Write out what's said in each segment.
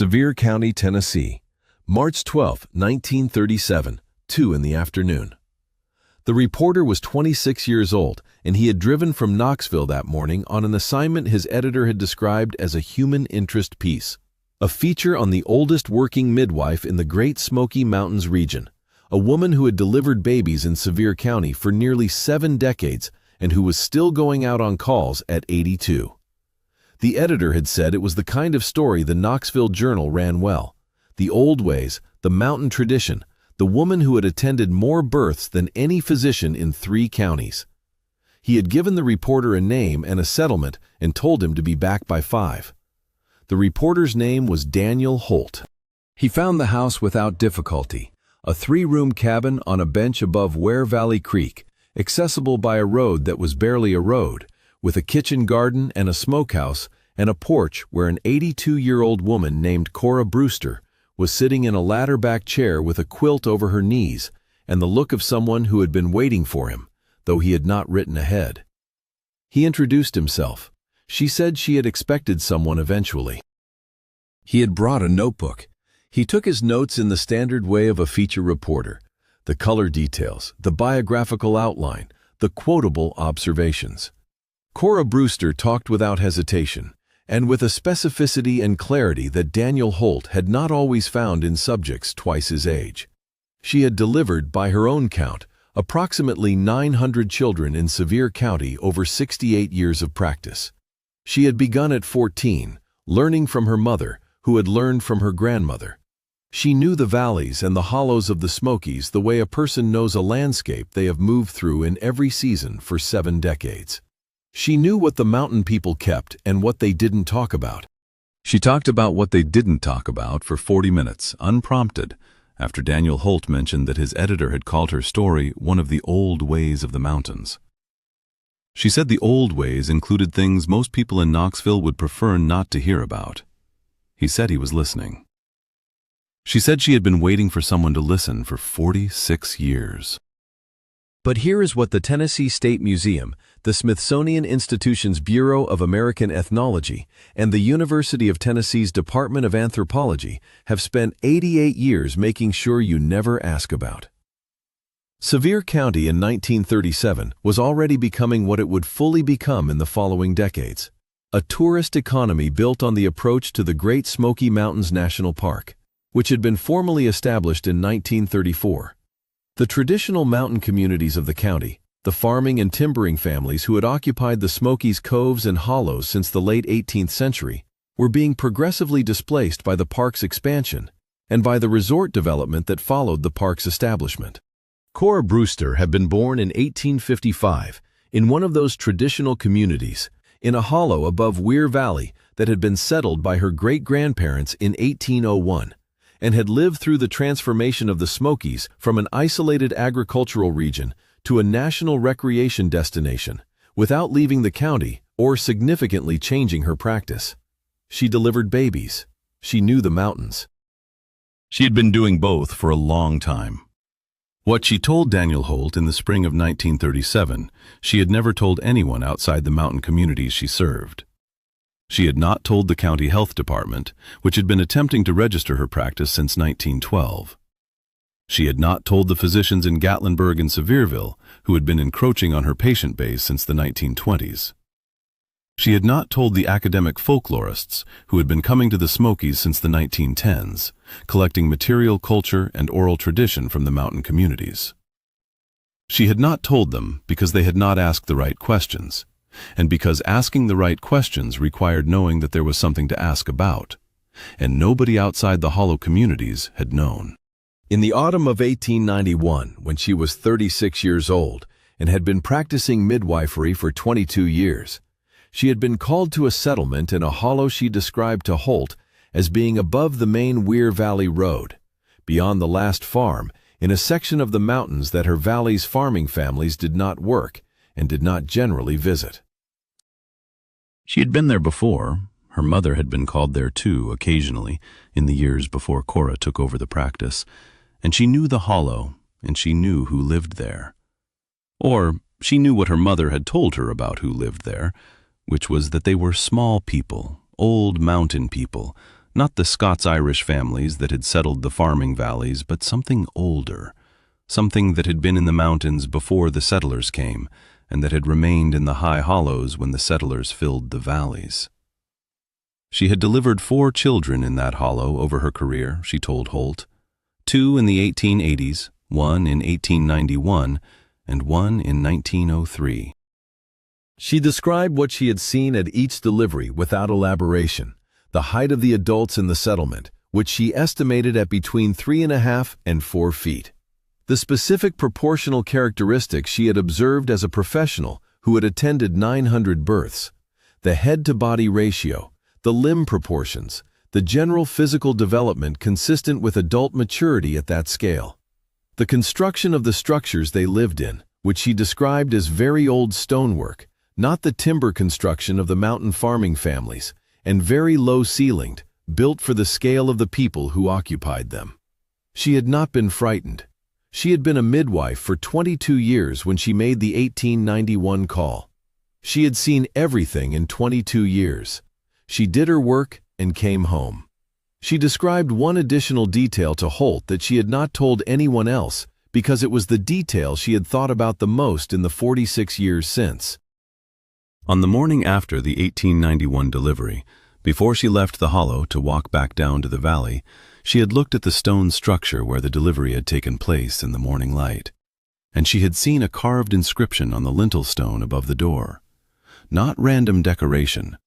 Sevier County, Tennessee, March 12, 1937, 2 in the afternoon. The reporter was 26 years old, and he had driven from Knoxville that morning on an assignment his editor had described as a human interest piece, a feature on the oldest working midwife in the Great Smoky Mountains region, a woman who had delivered babies in Sevier County for nearly 7 decades and who was still going out on calls at 82. The editor had said it was the kind of story the Knoxville Journal ran well. The old ways, the mountain tradition, the woman who had attended more births than any physician in 3 counties. He had given the reporter a name and a settlement and told him to be back by 5. The reporter's name was Daniel Holt. He found the house without difficulty, a 3-room cabin on a bench above Ware Valley Creek, accessible by a road that was barely a road, with a kitchen garden and a smokehouse and a porch where an 82-year-old woman named Cora Brewster was sitting in a ladder-back chair with a quilt over her knees and the look of someone who had been waiting for him, though he had not written ahead. He introduced himself. She said she had expected someone eventually. He had brought a notebook. He took his notes in the standard way of a feature reporter, the color details, the biographical outline, the quotable observations. Cora Brewster talked without hesitation, and with a specificity and clarity that Daniel Holt had not always found in subjects twice his age. She had delivered, by her own count, approximately 900 children in Sevier County over 68 years of practice. She had begun at 14, learning from her mother, who had learned from her grandmother. She knew the valleys and the hollows of the Smokies the way a person knows a landscape they have moved through in every season for 7 decades. She knew what the mountain people kept and what they didn't talk about. She talked about what they didn't talk about for 40 minutes, unprompted, after Daniel Holt mentioned that his editor had called her story one of the old ways of the mountains. She said the old ways included things most people in Knoxville would prefer not to hear about. He said he was listening. She said she had been waiting for someone to listen for 46 years. But here is what the Tennessee State Museum, the Smithsonian Institution's Bureau of American Ethnology, and the University of Tennessee's Department of Anthropology have spent 88 years making sure you never ask about. Sevier County in 1937 was already becoming what it would fully become in the following decades, a tourist economy built on the approach to the Great Smoky Mountains National Park, which had been formally established in 1934. The traditional mountain communities of the county, the farming and timbering families who had occupied the Smokies' coves and hollows since the late 18th century, were being progressively displaced by the park's expansion and by the resort development that followed the park's establishment. Cora Brewster had been born in 1855 in one of those traditional communities, in a hollow above Ware Valley that had been settled by her great-grandparents in 1801. And had lived through the transformation of the Smokies from an isolated agricultural region to a national recreation destination, without leaving the county or significantly changing her practice. She delivered babies. She knew the mountains. She had been doing both for a long time. What she told Daniel Holt in the spring of 1937, she had never told anyone outside the mountain communities she served. She had not told the county health department, which had been attempting to register her practice since 1912. She had not told the physicians in Gatlinburg and Sevierville, who had been encroaching on her patient base since the 1920s. She had not told the academic folklorists, who had been coming to the Smokies since the 1910s, collecting material culture and oral tradition from the mountain communities. She had not told them because they had not asked the right questions, and because asking the right questions required knowing that there was something to ask about, and nobody outside the hollow communities had known. In the autumn of 1891, when she was 36 years old and had been practicing midwifery for 22 years, she had been called to a settlement in a hollow she described to Holt as being above the main Ware Valley Road, beyond the last farm, in a section of the mountains that her valley's farming families did not work and did not generally visit. She had been there before. Her mother had been called there too, occasionally, in the years before Cora took over the practice, and she knew the hollow, and she knew who lived there. Or she knew what her mother had told her about who lived there, which was that they were small people, old mountain people, Not the Scots-Irish families that had settled the farming valleys, but something older, something that had been in the mountains before the settlers came, and that had remained in the high hollows when the settlers filled the valleys. She had delivered 4 children in that hollow over her career, she told Holt. 2 in the 1880s, 1 in 1891, and 1 in 1903. She described what she had seen at each delivery without elaboration, the height of the adults in the settlement, which she estimated at between 3.5 and 4 feet. The specific proportional characteristics she had observed as a professional who had attended 900 births, the head-to-body ratio, the limb proportions, the general physical development consistent with adult maturity at that scale. The construction of the structures they lived in, which she described as very old stonework, not the timber construction of the mountain farming families, and very low-ceilinged, built for the scale of the people who occupied them. She had not been frightened. She had been a midwife for 22 years when she made the 1891 call. She had seen everything in 22 years. She did her work and came home. She described one additional detail to Holt that she had not told anyone else because it was the detail she had thought about the most in the 46 years since. On the morning after the 1891 delivery, before she left the hollow to walk back down to the valley, she had looked at the stone structure where the delivery had taken place in the morning light, and she had seen a carved inscription on the lintel stone above the door. Not random decoration,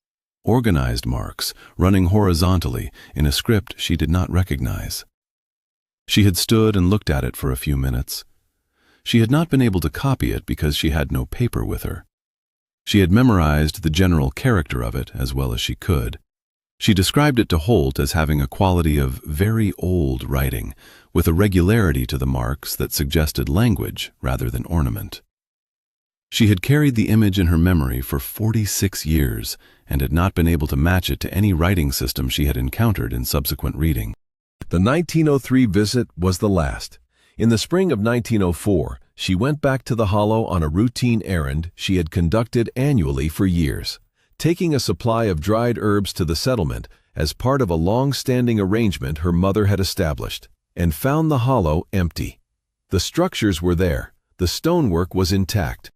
organized marks running horizontally in a script she did not recognize. She had stood and looked at it for a few minutes. She had not been able to copy it because she had no paper with her. She had memorized the general character of it as well as she could. She described it to Holt as having a quality of very old writing, with a regularity to the marks that suggested language rather than ornament. She had carried the image in her memory for 46 years and had not been able to match it to any writing system she had encountered in subsequent reading. The 1903 visit was the last. In the spring of 1904, she went back to the hollow on a routine errand she had conducted annually for years, taking a supply of dried herbs to the settlement as part of a long-standing arrangement her mother had established, and found the hollow empty. The structures were there. The stonework was intact.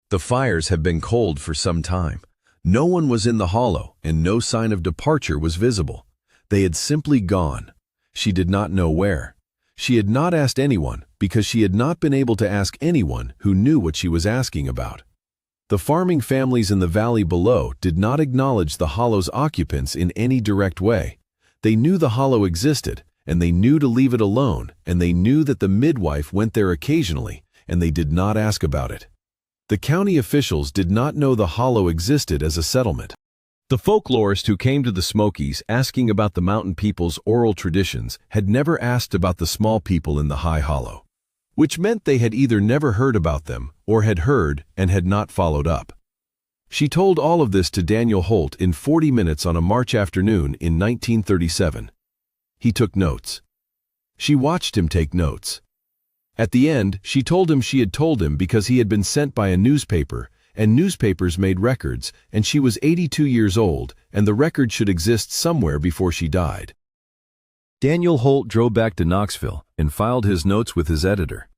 The fires had been cold for some time. No one was in the hollow, and no sign of departure was visible. They had simply gone. She did not know where. She had not asked anyone because she had not been able to ask anyone who knew what she was asking about. The farming families in the valley below did not acknowledge the hollow's occupants in any direct way. They knew the hollow existed, and they knew to leave it alone, and they knew that the midwife went there occasionally, and they did not ask about it. The county officials did not know the hollow existed as a settlement. The folklorist who came to the Smokies asking about the mountain people's oral traditions had never asked about the small people in the high hollow, which meant they had either never heard about them or had heard and had not followed up. She told all of this to Daniel Holt in 40 minutes on a March afternoon in 1937. He took notes. She watched him take notes. At the end, she told him she had told him because he had been sent by a newspaper, and newspapers made records, and she was 82 years old, and the record should exist somewhere before she died. Daniel Holt drove back to Knoxville and filed his notes with his editor.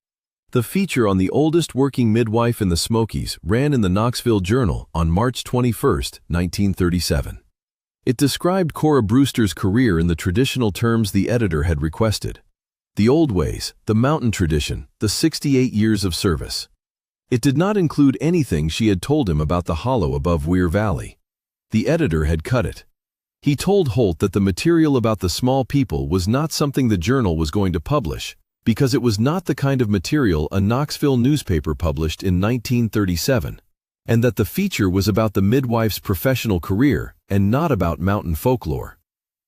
The feature on the oldest working midwife in the Smokies ran in the Knoxville Journal on March 21, 1937. It described Cora Brewster's career in the traditional terms the editor had requested. The old ways, the mountain tradition, the 68 years of service. It did not include anything she had told him about the hollow above Weir Valley. The editor had cut it. He told Holt that the material about the small people was not something the journal was going to publish, because it was not the kind of material a Knoxville newspaper published in 1937, and that the feature was about the midwife's professional career and not about mountain folklore.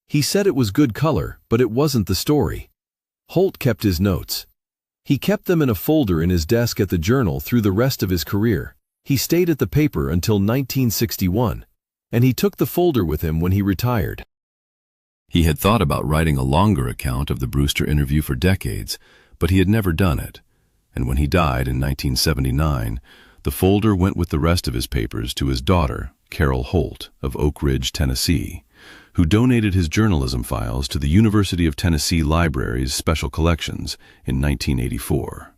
He said it was good color, but it wasn't the story. Holt kept his notes. He kept them in a folder in his desk at the Journal through the rest of his career. He stayed at the paper until 1961, and he took the folder with him when he retired. He had thought about writing a longer account of the Brewster interview for decades, but he had never done it, and when he died in 1979, the folder went with the rest of his papers to his daughter, Carol Holt, of Oak Ridge, Tennessee, who donated his journalism files to the University of Tennessee Library's Special Collections in 1984.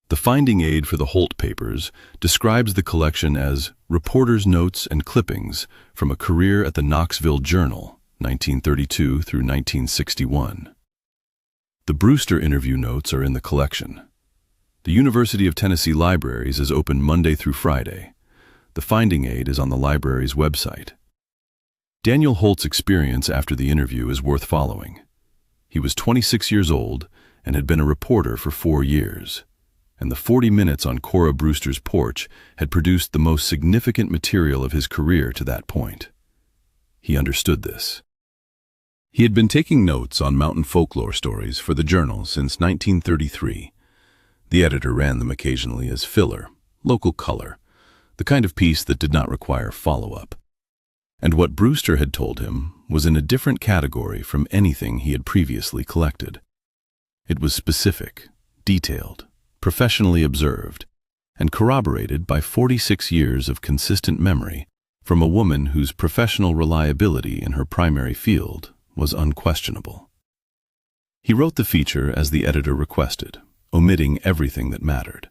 The finding aid for the Holt papers describes the collection as reporters' notes and clippings from a career at the Knoxville Journal, 1932 through 1961. The Brewster interview notes are in the collection. The University of Tennessee Libraries is open Monday through Friday. The finding aid is on the library's website. Daniel Holt's experience after the interview is worth following. He was 26 years old and had been a reporter for 4 years, and the 40 minutes on Cora Brewster's porch had produced the most significant material of his career to that point. He understood this. He had been taking notes on mountain folklore stories for the Journal since 1933. The editor ran them occasionally as filler, local color, the kind of piece that did not require follow-up. And what Brewster had told him was in a different category from anything he had previously collected. It was specific, detailed, professionally observed, and corroborated by 46 years of consistent memory from a woman whose professional reliability in her primary field was unquestionable. He wrote the feature as the editor requested, omitting everything that mattered.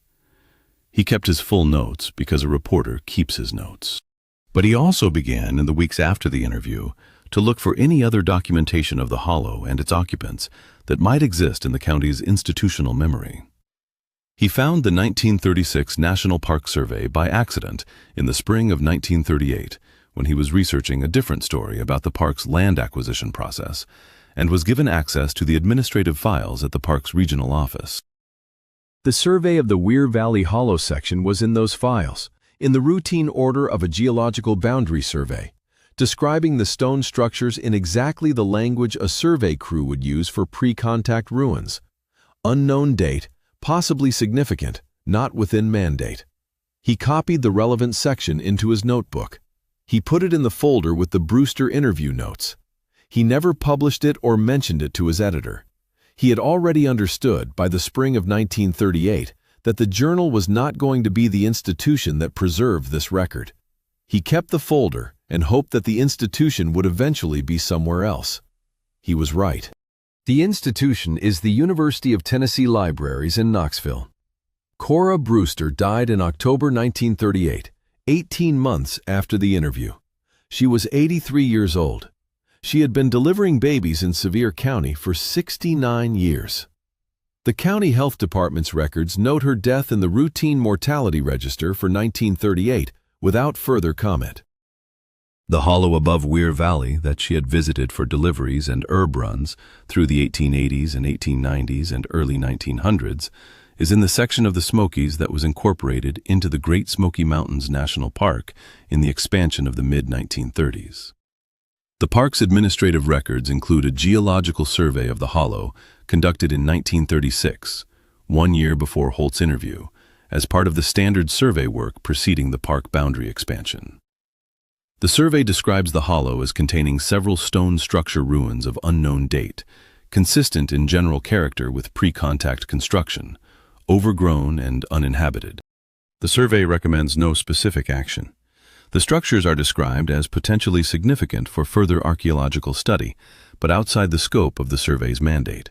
He kept his full notes because a reporter keeps his notes. But he also began, in the weeks after the interview, to look for any other documentation of the hollow and its occupants that might exist in the county's institutional memory. He found the 1936 National Park Survey by accident in the spring of 1938 when he was researching a different story about the park's land acquisition process and was given access to the administrative files at the park's regional office. The survey of the Weir Valley Hollow section was in those files, in the routine order of a geological boundary survey, describing the stone structures in exactly the language a survey crew would use for pre-contact ruins. Unknown date, possibly significant, not within mandate. He copied the relevant section into his notebook. He put it in the folder with the Brewster interview notes. He never published it or mentioned it to his editor. He had already understood, by the spring of 1938, that the Journal was not going to be the institution that preserved this record. He kept the folder and hoped that the institution would eventually be somewhere else. He was right. The institution is the University of Tennessee Libraries in Knoxville. Cora Brewster died in October 1938, 18 months after the interview. She was 83 years old. She had been delivering babies in Sevier County for 69 years. The county health department's records note her death in the routine mortality register for 1938 without further comment. The hollow above Weir Valley that she had visited for deliveries and herb runs through the 1880s and 1890s and early 1900s is in the section of the Smokies that was incorporated into the Great Smoky Mountains National Park in the expansion of the mid-1930s. The park's administrative records include a geological survey of the hollow conducted in 1936, 1 year before Holt's interview, as part of the standard survey work preceding the park boundary expansion. The survey describes the hollow as containing several stone structure ruins of unknown date, consistent in general character with pre-contact construction, overgrown and uninhabited. The survey recommends no specific action. The structures are described as potentially significant for further archaeological study, but outside the scope of the survey's mandate.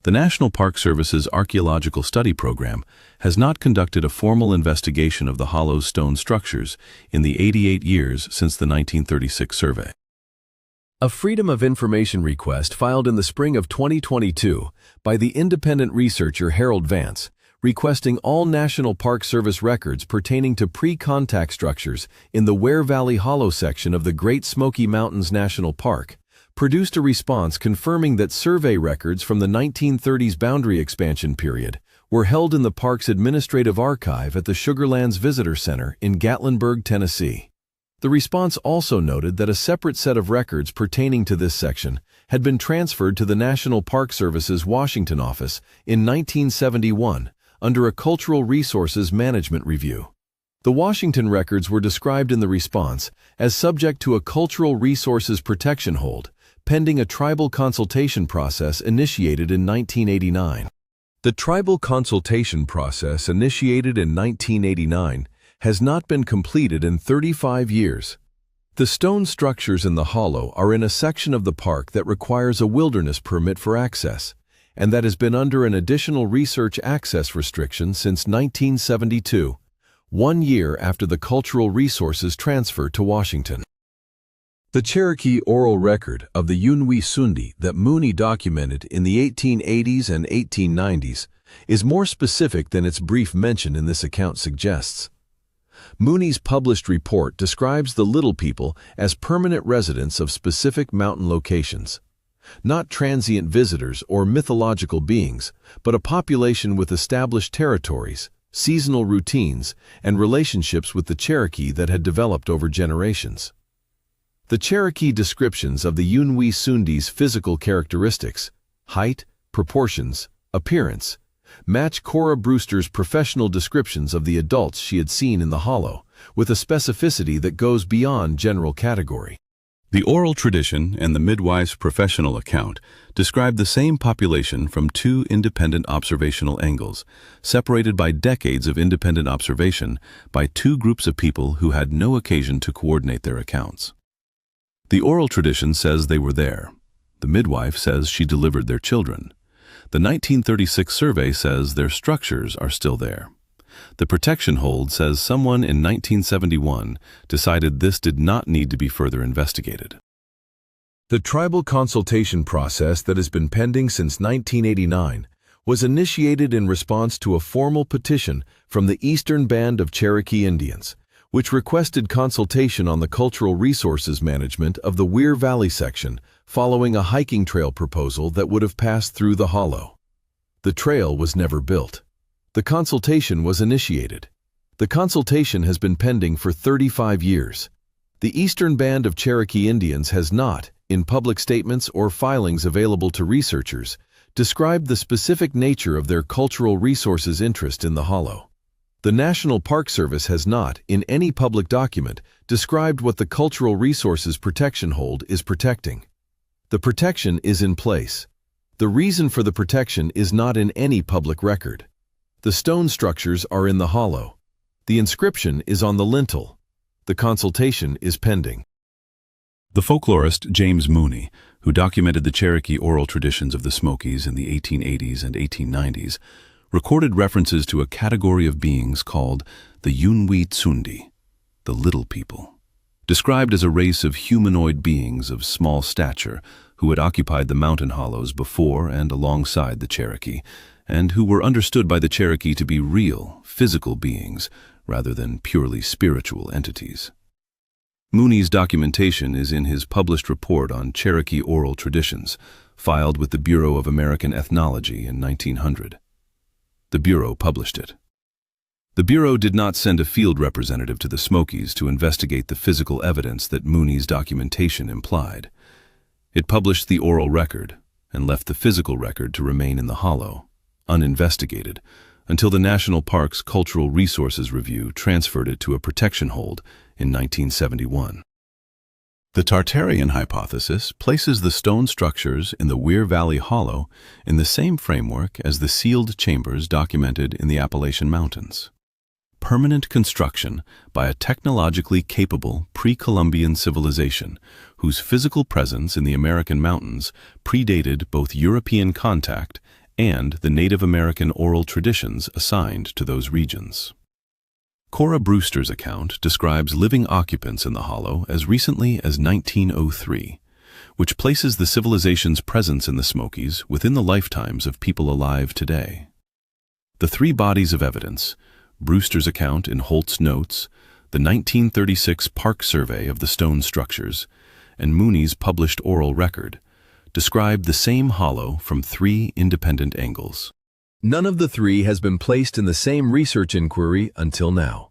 The National Park Service's Archaeological Study Program has not conducted a formal investigation of the hollow's stone structures in the 88 years since the 1936 survey. A Freedom of Information request filed in the spring of 2022 by the independent researcher Harold Vance, requesting all National Park Service records pertaining to pre-contact structures in the Weir Valley Hollow section of the Great Smoky Mountains National Park, produced a response confirming that survey records from the 1930s boundary expansion period were held in the park's administrative archive at the Sugarlands Visitor Center in Gatlinburg, Tennessee. The response also noted that a separate set of records pertaining to this section had been transferred to the National Park Service's Washington office in 1971 under a Cultural Resources Management Review. The Washington records were described in the response as subject to a Cultural Resources Protection Hold, pending a tribal consultation process initiated in 1989. The tribal consultation process initiated in 1989 has not been completed in 35 years. The stone structures in the hollow are in a section of the park that requires a wilderness permit for access, and that has been under an additional research access restriction since 1972, 1 year after the cultural resources transferred to Washington. The Cherokee oral record of the Yunwi Sundi that Mooney documented in the 1880s and 1890s is more specific than its brief mention in this account suggests. Mooney's published report describes the Little People as permanent residents of specific mountain locations, not transient visitors or mythological beings, but a population with established territories, seasonal routines, and relationships with the Cherokee that had developed over generations. The Cherokee descriptions of the Yunwi Sundi's physical characteristics, height, proportions, appearance, match Cora Brewster's professional descriptions of the adults she had seen in the hollow, with a specificity that goes beyond general category. The oral tradition and the midwife's professional account describe the same population from two independent observational angles, separated by decades of independent observation by two groups of people who had no occasion to coordinate their accounts. The oral tradition says they were there. The midwife says she delivered their children. The 1936 survey says their structures are still there. The protection hold says someone in 1971 decided this did not need to be further investigated. The tribal consultation process that has been pending since 1989 was initiated in response to a formal petition from the Eastern Band of Cherokee Indians, which requested consultation on the cultural resources management of the Weir Valley section following a hiking trail proposal that would have passed through the hollow. The trail was never built. The consultation was initiated. The consultation has been pending for 35 years. The Eastern Band of Cherokee Indians has not, in public statements or filings available to researchers, described the specific nature of their cultural resources interest in the hollow. The National Park Service has not, in any public document, described what the Cultural Resources Protection Hold is protecting. The protection is in place. The reason for the protection is not in any public record. The stone structures are in the hollow. The inscription is on the lintel. The consultation is pending. The folklorist James Mooney, who documented the Cherokee oral traditions of the Smokies in the 1880s and 1890s, recorded references to a category of beings called the Yunwi Tsundi, the Little People, described as a race of humanoid beings of small stature who had occupied the mountain hollows before and alongside the Cherokee, and who were understood by the Cherokee to be real, physical beings rather than purely spiritual entities. Mooney's documentation is in his published report on Cherokee oral traditions, filed with the Bureau of American Ethnology in 1900. The Bureau published it. The Bureau did not send a field representative to the Smokies to investigate the physical evidence that Mooney's documentation implied. It published the oral record and left the physical record to remain in the hollow, uninvestigated, until the National Park's Cultural Resources Review transferred it to a protection hold in 1971. The Tartarian hypothesis places the stone structures in the Weir Valley Hollow in the same framework as the sealed chambers documented in the Appalachian Mountains. Permanent construction by a technologically capable pre-Columbian civilization whose physical presence in the American mountains predated both European contact and the Native American oral traditions assigned to those regions. Cora Brewster's account describes living occupants in the hollow as recently as 1903, which places the civilization's presence in the Smokies within the lifetimes of people alive today. The three bodies of evidence, Brewster's account in Holt's notes, the 1936 Park Survey of the stone structures, and Mooney's published oral record, describe the same hollow from three independent angles. None of the three has been placed in the same research inquiry until now.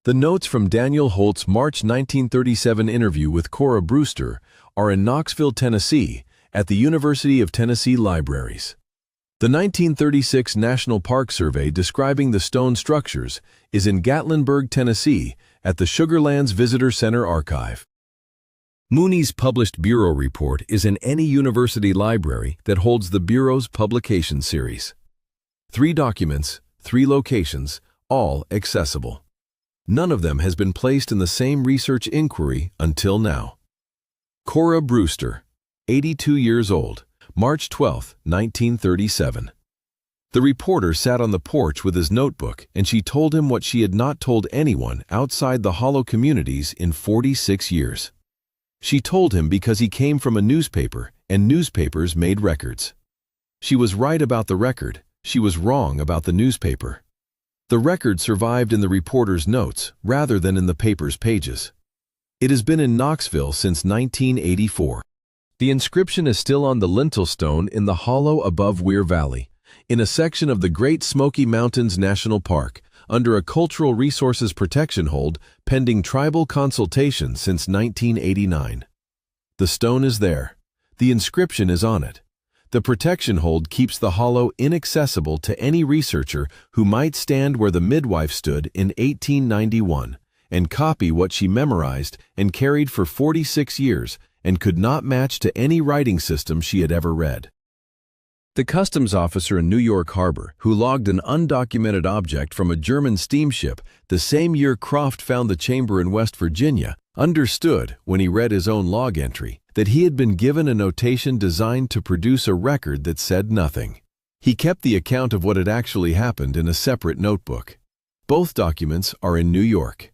The notes from Daniel Holt's March 1937 interview with Cora Brewster are in Knoxville, Tennessee, at the University of Tennessee Libraries. The 1936 National Park Survey describing the stone structures is in Gatlinburg, Tennessee, at the Sugarlands Visitor Center Archive. Mooney's published Bureau report is in any university library that holds the Bureau's publication series. 3 documents, 3 locations, all accessible. None of them has been placed in the same research inquiry until now. Cora Brewster, 82 years old, March 12, 1937. The reporter sat on the porch with his notebook, and she told him what she had not told anyone outside the Hollow communities in 46 years. She told him because he came from a newspaper, and newspapers made records. She was right about the record, she was wrong about the newspaper. The record survived in the reporter's notes rather than in the paper's pages. It has been in Knoxville since 1984. The inscription is still on the lintel stone in the hollow above Weir Valley, in a section of the Great Smoky Mountains National Park, under a cultural resources protection hold pending tribal consultation since 1989. The stone is there. The inscription is on it. The protection hold keeps the hollow inaccessible to any researcher who might stand where the midwife stood in 1891 and copy what she memorized and carried for 46 years and could not match to any writing system she had ever read. The customs officer in New York Harbor, who logged an undocumented object from a German steamship the same year Croft found the chamber in West Virginia, understood, when he read his own log entry, that he had been given a notation designed to produce a record that said nothing. He kept the account of what had actually happened in a separate notebook. Both documents are in New York.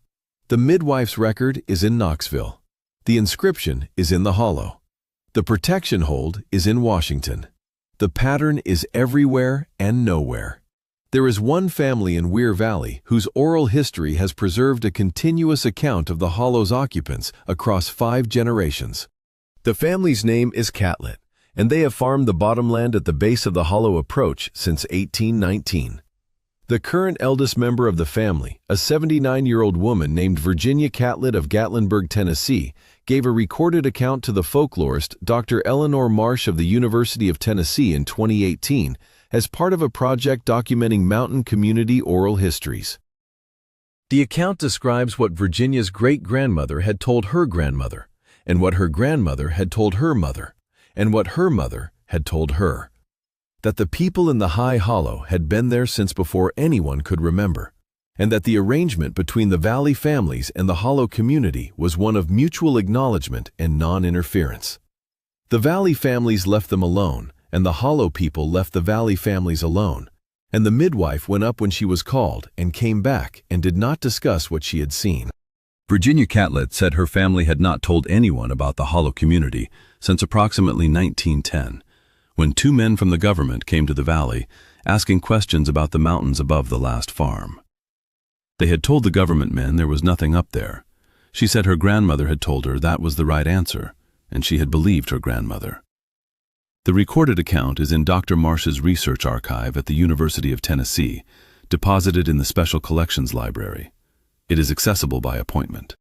The midwife's record is in Knoxville. The inscription is in the hollow. The protection hold is in Washington. The pattern is everywhere and nowhere. There is one family in Weir Valley whose oral history has preserved a continuous account of the hollow's occupants across 5 generations. The family's name is Catlett, and they have farmed the bottomland at the base of the hollow approach since 1819. The current eldest member of the family, a 79-year-old woman named Virginia Catlett of Gatlinburg, Tennessee, gave a recorded account to the folklorist Dr. Eleanor Marsh of the University of Tennessee in 2018 as part of a project documenting mountain community oral histories. The account describes what Virginia's great-grandmother had told her grandmother, and what her grandmother had told her mother, and what her mother had told her. That the people in the High Hollow had been there since before anyone could remember, and that the arrangement between the Valley families and the Hollow community was one of mutual acknowledgement and non-interference. The Valley families left them alone, and the Hollow people left the Valley families alone, and the midwife went up when she was called and came back and did not discuss what she had seen. Virginia Catlett said her family had not told anyone about the Hollow community since approximately 1910, when 2 men from the government came to the valley asking questions about the mountains above the last farm. They had told the government men there was nothing up there. She said her grandmother had told her that was the right answer, and she had believed her grandmother. The recorded account is in Dr. Marsh's research archive at the University of Tennessee, deposited in the Special Collections Library. It is accessible by appointment.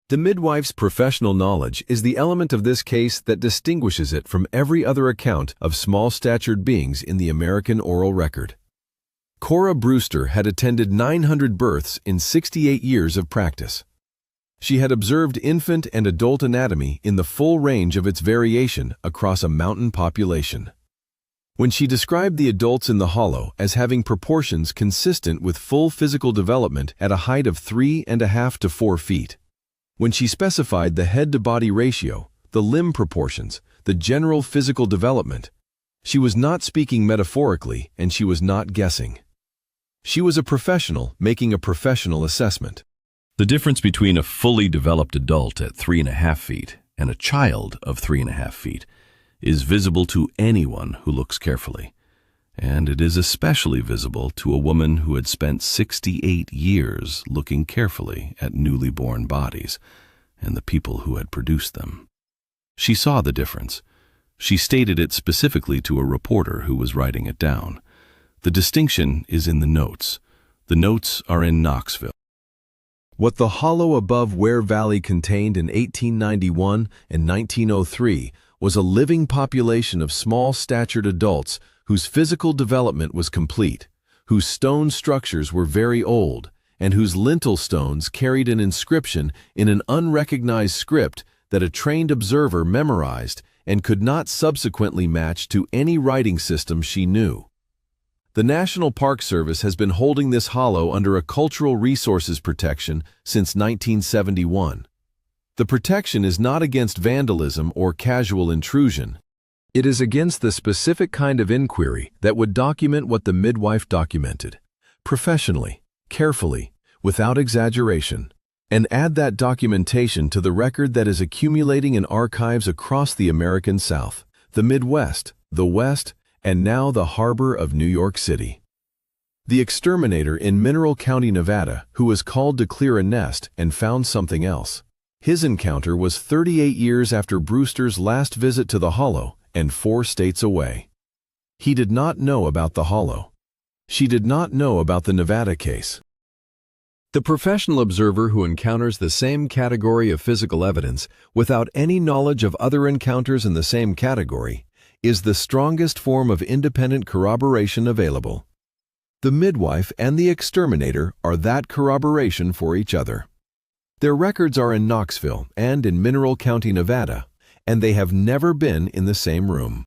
The midwife's professional knowledge is the element of this case that distinguishes it from every other account of small-statured beings in the American oral record. Cora Brewster had attended 900 births in 68 years of practice. She had observed infant and adult anatomy in the full range of its variation across a mountain population. When she described the adults in the hollow as having proportions consistent with full physical development at a height of 3.5 to 4 feet, when she specified the head-to-body ratio, the limb proportions, the general physical development, she was not speaking metaphorically and she was not guessing. She was a professional making a professional assessment. The difference between a fully developed adult at 3.5 feet and a child of 3.5 feet is visible to anyone who looks carefully, and it is especially visible to a woman who had spent 68 years looking carefully at newly born bodies and the people who had produced them. She saw the difference. She stated it specifically to a reporter who was writing it down. The distinction is in the notes. The notes are in Knoxville. What the hollow above Weir Valley contained in 1891 and 1903 was a living population of small-statured adults whose physical development was complete, whose stone structures were very old, and whose lintel stones carried an inscription in an unrecognized script that a trained observer memorized and could not subsequently match to any writing system she knew. The National Park Service has been holding this hollow under a cultural resources protection since 1971. The protection is not against vandalism or casual intrusion. It is against the specific kind of inquiry that would document what the midwife documented, professionally, carefully, without exaggeration, and add that documentation to the record that is accumulating in archives across the American South, the Midwest, the West, and now the harbor of New York City. The exterminator in Mineral County, Nevada, who was called to clear a nest and found something else. His encounter was 38 years after Brewster's last visit to the hollow and 4 states away. He did not know about the hollow. She did not know about the Nevada case. The professional observer who encounters the same category of physical evidence without any knowledge of other encounters in the same category is the strongest form of independent corroboration available. The midwife and the exterminator are that corroboration for each other. Their records are in Knoxville and in Mineral County, Nevada, and they have never been in the same room.